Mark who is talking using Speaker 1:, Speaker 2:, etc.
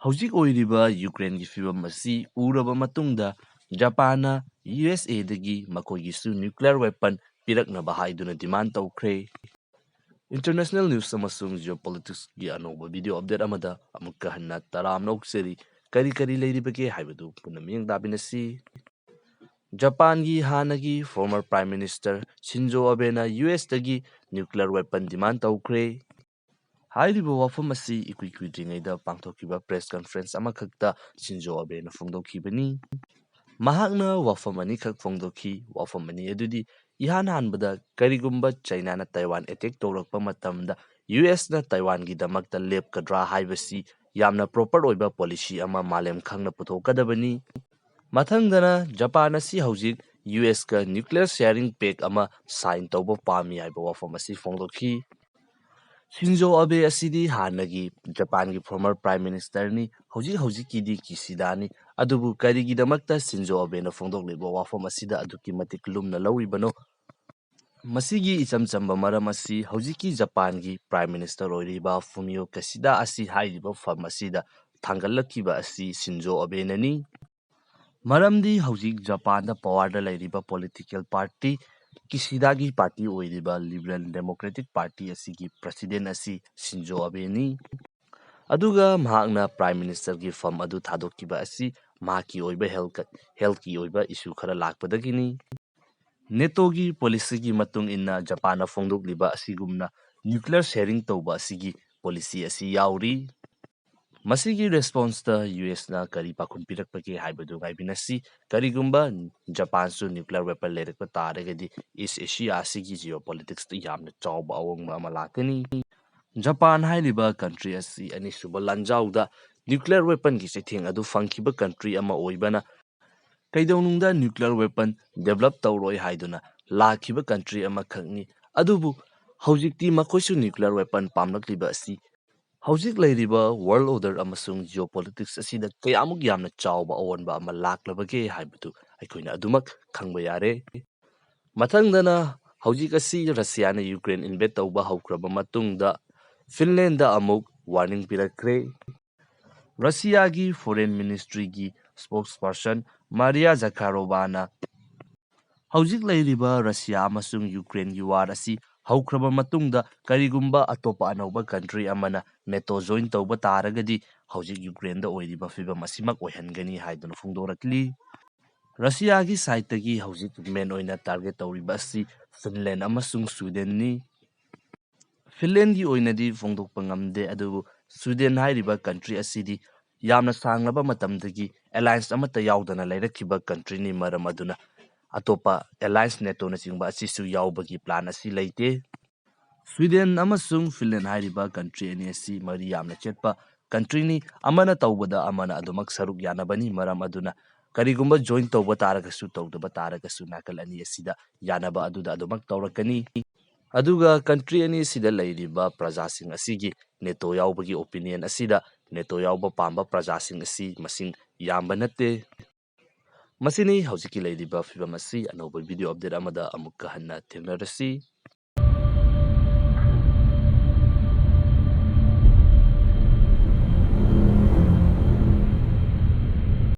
Speaker 1: ꯍꯧꯖꯤꯛ ꯑꯣꯏꯔꯤꯕ ꯌꯨꯀ꯭ꯔꯦꯟꯒꯤ ꯐꯤꯚꯝ ꯑꯁꯤ ꯎꯔꯕ ꯃꯇꯨꯡꯗ ꯖꯄꯥꯟꯅ USAꯗꯒꯤ ꯃꯈꯣꯏꯒꯤꯁꯨ ꯅ꯭ꯌꯨꯀ꯭ꯂꯤꯌꯔ ꯋꯦꯄꯟ ꯄꯤꯔꯛꯅꯕ ꯍꯥꯏꯗꯨꯅ ꯗꯤꯃꯥꯟ ꯇꯧꯈ꯭ꯔꯦ꯫ ꯏꯟꯇꯔꯅꯦꯁꯅꯦꯜ ꯅ꯭ꯌꯨꯁ ꯑꯃꯁꯨꯡ ꯖꯤꯑꯣꯄꯣꯂꯤꯇꯤꯛꯁꯀꯤ ꯑꯅꯧꯕ ꯚꯤꯗꯤꯑꯣ ꯑꯞꯗꯦꯠ ꯑꯃꯗ ꯑꯃꯨꯛꯀ ꯍꯟꯅ ꯇꯔꯥꯝꯅ ꯑꯣꯛꯆꯔꯤ꯫ ꯀꯔꯤ ꯂꯩꯔꯤꯕꯒꯦ ꯍꯥꯏꯕꯗꯨ ꯄꯨꯟꯅ ꯃꯤꯠꯌꯦꯡ ꯇꯥꯃꯤꯟꯅꯁꯤ꯫ ꯖꯄꯥꯟꯒꯤ ꯍꯥꯟꯅꯒꯤ ꯐꯣꯔꯃꯔ ꯄ꯭ꯔꯥꯏꯝ ꯃꯤꯅꯤꯁꯇꯔ ꯁꯤꯟꯖꯣ ꯑꯕꯦꯅ USꯗꯒꯤ ꯅ꯭ꯌꯨꯀ꯭ꯂꯤꯌꯔ ꯋꯦꯄꯟ ꯗꯤꯃꯥꯟ ꯇꯧꯈ꯭ꯔꯦ꯫ ꯍꯥꯏꯔꯤꯕ ꯋꯥꯐꯝ ꯑꯁꯤ ꯏꯀꯨꯏ ꯀꯨꯏꯗ꯭ꯔꯤꯉꯩꯗ ꯄꯥꯡꯊꯣꯛꯈꯤꯕ ꯄ꯭ꯔꯦꯁ ꯀꯟꯐꯔꯦꯟꯁ ꯑꯃꯈꯛꯇ ꯁꯤꯟꯖꯣ ꯑꯕꯦꯅ ꯐꯣꯡꯗꯣꯛꯈꯤꯕꯅꯤ꯫ ꯃꯍꯥꯛꯅ ꯋꯥꯐꯝ ꯑꯅꯤꯈꯛ ꯐꯣꯡꯗꯣꯛꯈꯤ꯫ ꯋꯥꯐꯝ ꯑꯅꯤ ꯑꯗꯨꯗꯤ ꯏꯍꯥꯟ ꯍꯥꯟꯕꯗ ꯀꯔꯤꯒꯨꯝꯕ ꯆꯩꯅꯥꯅ ꯇꯥꯏꯋꯥꯟ ꯑꯦꯇꯦꯛ ꯇꯧꯔꯛꯄ ꯃꯇꯝꯗ USꯅ ꯇꯥꯏꯋꯥꯟꯒꯤꯗꯃꯛꯇ ꯂꯦꯞꯀꯗ꯭ꯔꯥ ꯍꯥꯏꯕꯁꯤ ꯌꯥꯝꯅ ꯄ꯭ꯔꯣꯄꯔ ꯑꯣꯏꯕ ꯄꯣꯂꯤꯁꯤ ꯑꯃ ꯃꯥꯂꯦꯝ ꯈꯪꯅ ꯄꯨꯊꯣꯛꯀꯗꯕꯅꯤ꯫ ꯃꯊꯪꯗꯅ ꯖꯄꯥꯟ ꯑꯁꯤ ꯍꯧꯖꯤꯛ USꯀ ꯅ꯭ꯌꯨꯀ꯭ꯂꯤꯌꯔ ꯁꯤꯌꯔꯤꯡ ꯄꯦꯛ ꯑꯃ ꯁꯥꯏꯟ ꯇꯧꯕ ꯄꯥꯝꯃꯤ ꯍꯥꯏꯕ ꯋꯥꯐꯝ ꯑꯁꯤ ꯐꯣꯡꯗꯣꯛꯈꯤ꯫ ꯁꯤꯟꯖꯣ ꯑꯕꯦ ꯑꯁꯤꯗꯤ ꯍꯥꯟꯅꯒꯤ ꯖꯄꯥꯟꯒꯤ ꯐꯣꯔꯃꯔ ꯄ꯭ꯔꯥꯏꯝ ꯃꯤꯅꯤꯁꯇꯔꯅꯤ, ꯍꯧꯖꯤꯛꯀꯤꯗꯤ ꯀꯤꯁꯤꯗꯥꯅꯤ꯫ ꯑꯗꯨꯕꯨ ꯀꯔꯤꯒꯤꯗꯃꯛꯇ ꯁꯤꯟꯖꯣ ꯑꯕꯦꯅ ꯐꯣꯡꯗꯣꯛꯂꯤꯕ ꯋꯥꯐꯝ ꯑꯁꯤꯗ ꯑꯗꯨꯛꯀꯤ ꯃꯇꯤꯛ ꯂꯨꯝꯅ ꯂꯧꯔꯤꯕꯅꯣ? ꯃꯁꯤꯒꯤ ꯏꯆꯝ ꯆꯝꯕ ꯃꯔꯝ ꯑꯁꯤ ꯍꯧꯖꯤꯛꯀꯤ ꯖꯄꯥꯟꯒꯤ ꯄ꯭ꯔꯥꯏꯝ ꯃꯤꯅꯤꯁꯇꯔ ꯑꯣꯏꯔꯤꯕ ꯐꯨꯃꯤꯑꯣ ꯀꯤꯁꯤꯗꯥ ꯑꯁꯤ ꯍꯥꯏꯔꯤꯕ ꯐꯝ ꯑꯁꯤꯗ ꯊꯥꯡꯒꯠꯂꯛꯈꯤꯕ ꯑꯁꯤ ꯁꯤꯟꯖꯣ ꯑꯕꯦꯅꯅꯤ꯫ ꯃꯔꯝꯗꯤ ꯍꯧꯖꯤꯛ ꯖꯄꯥꯟꯗ ꯄꯋꯥꯔꯗ ꯂꯩꯔꯤꯕ ꯄꯣꯂꯤꯇꯤꯀꯦꯜ ꯄꯥꯔꯇꯤ ꯀꯤꯁꯤꯗꯥꯒꯤ ꯄꯥꯔꯇꯤ ꯑꯣꯏꯔꯤꯕ ꯂꯤꯕꯔꯦꯜ ꯗꯦꯃꯣꯀ꯭ꯔꯦꯇꯤꯛ ꯄꯥꯔꯇꯤ ꯑꯁꯤꯒꯤ ꯄ꯭ꯔꯁꯤꯗꯦꯟ ꯑꯁꯤ ꯁꯤꯟꯖꯣ ꯑꯕꯦꯅꯤ꯫ ꯑꯗꯨꯒ ꯃꯍꯥꯛꯅ ꯄ꯭ꯔꯥꯏꯝ ꯃꯤꯅꯤꯁꯇꯔꯒꯤ ꯐꯝ ꯑꯗꯨ ꯊꯥꯗꯣꯛꯈꯤꯕ ꯑꯁꯤ ꯃꯍꯥꯛꯀꯤ ꯑꯣꯏꯕ ꯍꯦꯜꯊꯀꯤ ꯑꯣꯏꯕ ꯏꯁꯨ ꯈꯔ ꯂꯥꯛꯄꯗꯒꯤꯅꯤ꯫ ꯅꯦꯇꯣꯒꯤ ꯄꯣꯂꯤꯁꯤꯒꯤ ꯃꯇꯨꯡ ꯏꯟꯅ ꯖꯄꯥꯟꯅ ꯐꯣꯡꯗꯣꯛꯂꯤꯕ ꯑꯁꯤꯒꯨꯝꯅ ꯅ꯭ꯌꯨꯀ꯭ꯂꯤꯌꯔ ꯁꯦꯌꯔꯤꯡ ꯇꯧꯕ ꯑꯁꯤꯒꯤ ꯄꯣꯂꯤꯁꯤ ꯑꯁꯤ ꯌꯥꯎꯔꯤ꯫ ꯃꯁꯤꯒꯤ ꯔꯦꯁꯄꯣꯟꯁꯇ USꯅ ꯀꯔꯤ ꯄꯥꯎꯈꯨꯝ ꯄꯤꯔꯛꯄꯒꯦ ꯍꯥꯏꯕꯗꯨ ꯉꯥꯏꯃꯤꯟꯅꯁꯤ꯫ ꯀꯔꯤꯒꯨꯝꯕ ꯖꯄꯥꯟꯁꯨ ꯅ꯭ꯌꯨꯀ꯭ꯂꯤꯌꯔ ꯋꯦꯄꯟ ꯂꯩꯔꯛꯄ ꯇꯥꯔꯒꯗꯤ ꯏꯁ ꯑꯦꯁꯤꯌꯥ ꯑꯁꯤꯒꯤ ꯖꯤꯑꯣꯄꯣꯂꯤꯇꯤꯛꯁꯇ ꯌꯥꯝꯅ ꯆꯥꯎꯕ ꯑꯍꯣꯡꯕ ꯑꯃ ꯂꯥꯛꯀꯅꯤ꯫ ꯖꯄꯥꯟ ꯍꯥꯏꯔꯤꯕ ꯀꯟꯇ꯭ꯔꯤ ꯑꯁꯤ ꯑꯅꯤꯁꯨꯕ ꯂꯥꯟꯖꯥꯎꯗ ꯅ꯭ꯌꯨꯀ꯭ꯂꯤꯌꯔ ꯋꯦꯄꯟꯒꯤ ꯆꯩꯊꯦꯡ ꯑꯗꯨ ꯐꯪꯈꯤꯕ ꯀꯟꯇ꯭ꯔꯤ ꯑꯃ ꯑꯣꯏꯕꯅ ꯀꯩꯗꯧꯅꯨꯡꯗ ꯅ꯭ꯌꯨꯀ꯭ꯂꯤꯌꯔ ꯋꯦꯄꯟ ꯗꯦꯚꯦꯂꯞ ꯇꯧꯔꯣꯏ ꯍꯥꯏꯗꯨꯅ ꯂꯥꯛꯈꯤꯕ ꯀꯟꯇ꯭ꯔꯤ ꯑꯃꯈꯛꯅꯤ꯫ ꯑꯗꯨꯕꯨ ꯍꯧꯖꯤꯛꯇꯤ ꯃꯈꯣꯏꯁꯨ ꯅ꯭ꯌꯨꯀ꯭ꯂꯤꯌꯔ ꯋꯦꯄꯟ ꯄꯥꯝꯂꯛꯂꯤꯕ ꯑꯁꯤ ꯍꯧꯖꯤꯛ ꯂꯩꯔꯤꯕ ꯋꯥꯔꯜ ꯑꯣꯔꯗꯔ ꯑꯃꯁꯨꯡ ꯖꯤꯑꯣꯄꯣꯂꯤꯇꯤꯛꯁ ꯑꯁꯤꯗ ꯀꯌꯥꯃꯨꯛ ꯌꯥꯝꯅ ꯆꯥꯎꯕ ꯑꯑꯣꯟꯕ ꯑꯃ ꯂꯥꯛꯂꯕꯒꯦ ꯍꯥꯏꯕꯗꯨ ꯑꯩꯈꯣꯏꯅ ꯑꯗꯨꯃꯛ ꯈꯪꯕ ꯌꯥꯔꯦ꯫ ꯃꯊꯪꯗꯅ ꯍꯧꯖꯤꯛ ꯑꯁꯤ ꯔꯁꯤꯌꯥꯅ ꯌꯨꯀ꯭ꯔꯦꯟ ꯏꯟꯚꯦꯠ ꯇꯧꯕ ꯍꯧꯈ꯭ꯔꯕ ꯃꯇꯨꯡꯗ ꯐꯤꯟꯂꯦꯟꯗ ꯑꯃꯨꯛ ꯋꯥꯔꯅꯤꯡ ꯄꯤꯔꯛꯈ꯭ꯔꯦ꯫ ꯔꯁꯤꯌꯥꯒꯤ ꯐꯣꯔꯦꯟ ꯃꯤꯅꯤꯁꯇ꯭ꯔꯤꯒꯤ ꯁ꯭ꯄꯣꯛꯁꯄꯔꯁꯟ ꯃꯥꯔꯤꯌꯥ ꯖꯈꯥꯔꯣꯚꯥꯅ ꯍꯧꯖꯤꯛ ꯂꯩꯔꯤꯕ ꯔꯁꯤꯌꯥ ꯑꯃꯁꯨꯡ ꯌꯨꯀ꯭ꯔꯦꯟꯒꯤ ꯋꯥꯔ ꯑꯁꯤ ꯍꯧꯈ꯭ꯔꯕ ꯃꯇꯨꯡꯗ ꯀꯔꯤꯒꯨꯝꯕ ꯑꯇꯣꯞꯄ ꯑꯅꯧꯕ ꯀꯟꯇ꯭ꯔꯤ ꯑꯃꯅ ꯅꯦꯇꯣ ꯖꯣꯏꯟ ꯇꯧꯕ ꯇꯥꯔꯒꯗꯤ ꯍꯧꯖꯤꯛ ꯌꯨꯀ꯭ꯔꯦꯟꯗ ꯑꯣꯏꯔꯤꯕ ꯐꯤꯚꯝ ꯑꯁꯤꯃꯛ ꯑꯣꯏꯍꯟꯒꯅꯤ ꯍꯥꯏꯗꯨꯅ ꯐꯣꯡꯗꯣꯔꯛꯂꯤ꯫ ꯔꯁꯤꯌꯥꯒꯤ ꯁꯥꯏꯠꯇꯒꯤ ꯍꯧꯖꯤꯛ ꯃꯦꯟ ꯑꯣꯏꯅ ꯇꯥꯔꯒꯦꯠ ꯇꯧꯔꯤꯕ ꯑꯁꯤ ꯐꯤꯟꯂꯦꯟ ꯑꯃꯁꯨꯡ ꯁ꯭ꯋꯤꯗꯦꯟꯅꯤ꯫ ꯐꯤꯟꯂꯦꯟꯒꯤ ꯑꯣꯏꯅꯗꯤ ꯐꯣꯡꯗꯣꯛꯄ ꯉꯝꯗꯦ, ꯑꯗꯨꯕꯨ ꯁ꯭ꯋꯤꯗꯦꯟ ꯍꯥꯏꯔꯤꯕ ꯀꯟꯇ꯭ꯔꯤ ꯑꯁꯤꯗꯤ ꯌꯥꯝꯅ ꯁꯥꯡꯂꯕ ꯃꯇꯝꯗꯒꯤ ꯑꯦꯂꯥꯏꯟꯁ ꯑꯃꯠꯇ ꯌꯥꯎꯗꯅ ꯂꯩꯔꯛꯈꯤꯕ ꯀꯟꯇ꯭ꯔꯤꯅꯤ꯫ ꯃꯔꯝ ꯑꯗꯨꯅ ꯑꯇꯣꯞꯄ ꯑꯦꯂꯥꯏꯟꯁ ꯅꯦꯇꯣꯅꯆꯤꯡꯕ ꯑꯁꯤꯁꯨ ꯌꯥꯎꯕꯒꯤ ꯄ꯭ꯂꯥꯟ ꯑꯁꯤ ꯂꯩꯇꯦ꯫ ꯁ꯭ꯋꯤꯗꯦꯟ ꯑꯃꯁꯨꯡ ꯐꯤꯟꯂꯦꯟ ꯍꯥꯏꯔꯤꯕ ꯀꯟꯇ꯭ꯔꯤ ꯑꯅꯤ ꯑꯁꯤ ꯃꯔꯤ ꯌꯥꯝꯅ ꯆꯦꯠꯄ ꯀꯟꯇ꯭ꯔꯤꯅꯤ꯫ ꯑꯃꯅ ꯇꯧꯕꯗ ꯑꯃꯅ ꯑꯗꯨꯃꯛ ꯁꯔꯨꯛ ꯌꯥꯅꯕꯅꯤ꯫ ꯃꯔꯝ ꯑꯗꯨꯅ ꯀꯔꯤꯒꯨꯝꯕ ꯖꯣꯏꯟ ꯇꯧꯕ ꯇꯥꯔꯒꯁꯨ ꯇꯧꯗꯕ ꯇꯥꯔꯒꯁꯨ ꯅꯥꯀꯜ ꯑꯅꯤ ꯑꯁꯤꯗ ꯌꯥꯅꯕ ꯑꯗꯨꯗ ꯑꯗꯨꯃꯛ ꯇꯧꯔꯛꯀꯅꯤ꯫ ꯑꯗꯨꯒ ꯀꯟꯇ꯭ꯔꯤ ꯑꯅꯤ ꯑꯁꯤꯗ ꯂꯩꯔꯤꯕ ꯄ꯭ꯔꯖꯥꯁꯤꯡ ꯑꯁꯤꯒꯤ ꯅꯦꯇꯣ ꯌꯥꯎꯕꯒꯤ ꯑꯣꯄꯤꯅꯤꯌꯟ ꯑꯁꯤꯗ ꯅꯦꯇꯣ ꯌꯥꯎꯕ ꯄꯥꯝꯕ ꯄ꯭ꯔꯖꯥꯁꯤꯡ ꯑꯁꯤ ꯃꯁꯤꯡ ꯌꯥꯝꯕ ꯅꯠꯇꯦ꯫ ꯃꯁꯤꯅꯤ ꯍꯧꯖꯤꯛꯀꯤ ꯂꯩꯔꯤꯕ ꯐꯤꯚꯝ ꯑꯁꯤ꯫ ꯑꯅꯧꯕ ꯚꯤꯗꯤꯑꯣ ꯑꯞꯗꯦꯠ ꯑꯃꯗ ꯑꯃꯨꯛꯀ ꯍꯟꯅ ꯊꯦꯡꯅꯔꯁꯤ꯫